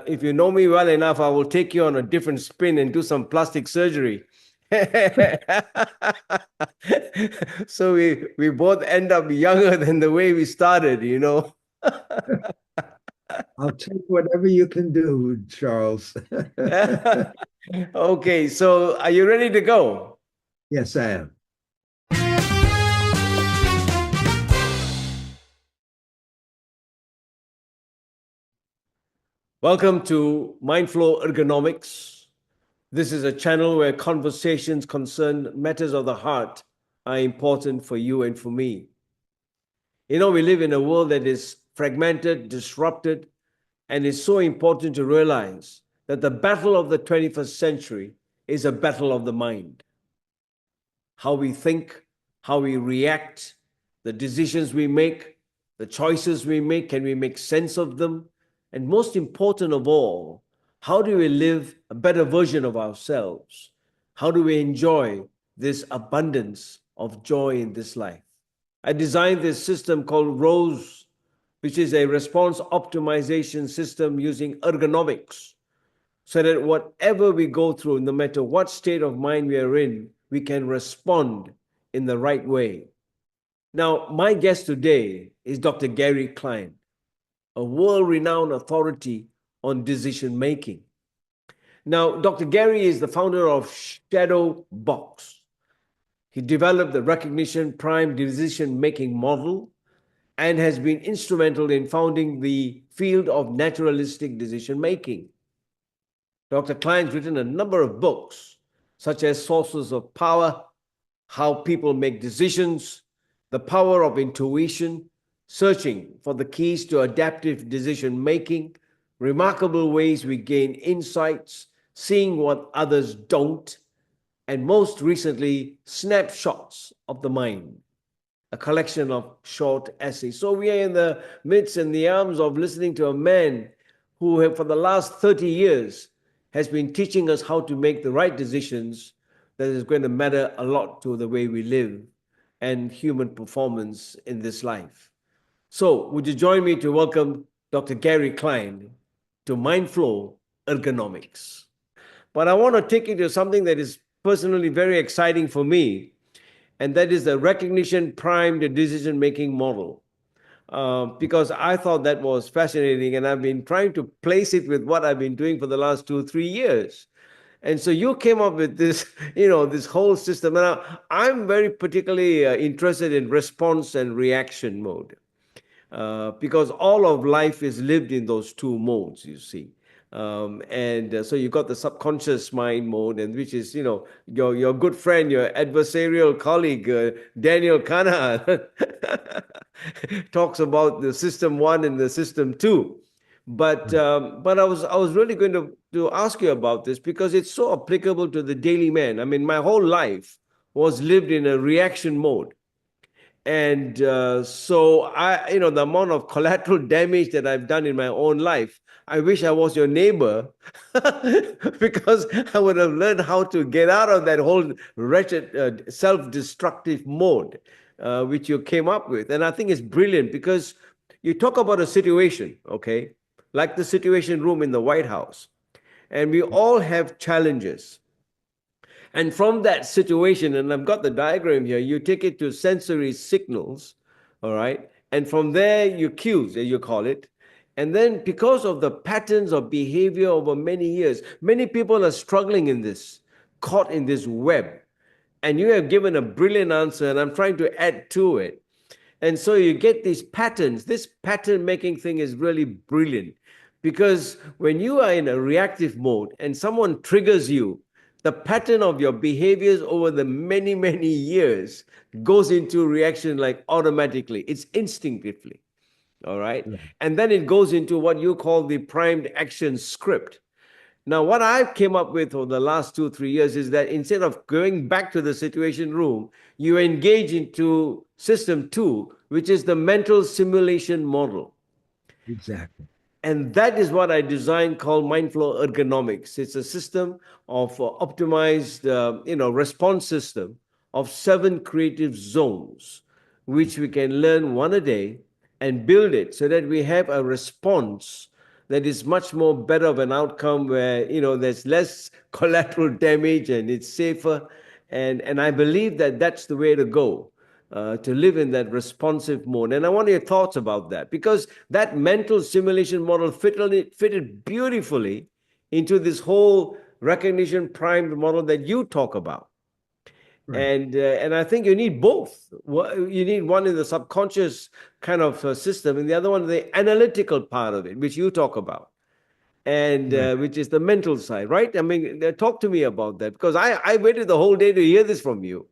If you know me well enough, I will take you on a different spin and do some plastic surgery. So we both end up younger than the way we started, you know. I'll take whatever you can do, Charles. Okay, so are you ready to go? Yes, I am. Welcome to MindFlow Ergonomics. This is a channel where conversations concern matters of the heart are important for you and for me. You know, we live in a world that is fragmented, disrupted, and it's so important to realize that the battle of the 21st century is a battle of the mind. How we think, how we react, the decisions we make, the choices we make, can we make sense of them? And most important of all, how do we live a better version of ourselves? How do we enjoy this abundance of joy in this life? I designed this system called ROSE, which is a response optimization system using ergonomics, so that whatever we go through, no matter what state of mind we are in, we can respond in the right way. Now, my guest today is Dr. Gary Klein, a world-renowned authority on decision making. Now, Dr. Gary is the founder of Shadow Box. He developed the recognition prime decision making model and has been instrumental in founding the field of naturalistic decision making. Dr. Klein's written a number of books, such as Sources of Power, How People Make Decisions, The Power of Intuition, Searching for the Keys to Adaptive Decision Making, Remarkable Ways We Gain Insights, Seeing What Others Don't, and most recently, Snapshots of the Mind, a collection of short essays. So we are in the midst and the arms of listening to a man who, for the last 30 years, has been teaching us how to make the right decisions that is going to matter a lot to the way we live and human performance in this life. So would you join me to welcome Dr. Gary Klein to MindFlow Ergonomics? But I want to take you to something that is personally very exciting for me, and that is the recognition primed decision-making model. Because I thought that was fascinating, and I've been trying to place it with what I've been doing for the last 2, 3 years. And so you came up with this, this whole system. And I'm very particularly interested in response and reaction mode, because all of life is lived in those two modes, you see. And so you got the subconscious mind mode, and which is, your good friend, your adversarial colleague, Daniel Kahneman, talks about the system one and the system two. But I was really going to ask you about this because it's so applicable to the daily man. I mean, my whole life was lived in a reaction mode. And so the amount of collateral damage that I've done in my own life, I wish I was your neighbor because I would have learned how to get out of that whole wretched, self-destructive mode, which you came up with. And I think it's brilliant because you talk about a situation, okay, like the Situation Room in the White House, and we all have challenges. And from that situation, and I've got the diagram here, you take it to sensory signals, all right? And from there, you cues, as you call it. And then because of the patterns of behavior over many years, many people are struggling in this, caught in this web. And you have given a brilliant answer, and I'm trying to add to it. And so you get these patterns. This pattern making thing is really brilliant because when you are in a reactive mode and someone triggers you, the pattern of your behaviors over the many, many years goes into reaction like automatically. It's instinctively. All right. Yeah. And then it goes into what you call the primed action script. Now, what I've came up with over the last 2, 3 years is that instead of going back to the Situation Room, you engage into system two, which is the mental simulation model. Exactly. And that is what I designed called MindFlow Ergonomics. It's a system of optimized, response system of 7 creative zones, which we can learn one a day and build it so that we have a response that is much more better of an outcome where, there's less collateral damage and it's safer. And I believe that that's the way to go, to live in that responsive mode. And I want your thoughts about that, because that mental simulation model fitted beautifully into this whole recognition primed model that you talk about. Right. And I think you need both. You need one in the subconscious kind of system, and the other one the analytical part of it, which you talk about, and Right. which is the mental side, right? I mean, talk to me about that, because I waited the whole day to hear this from you.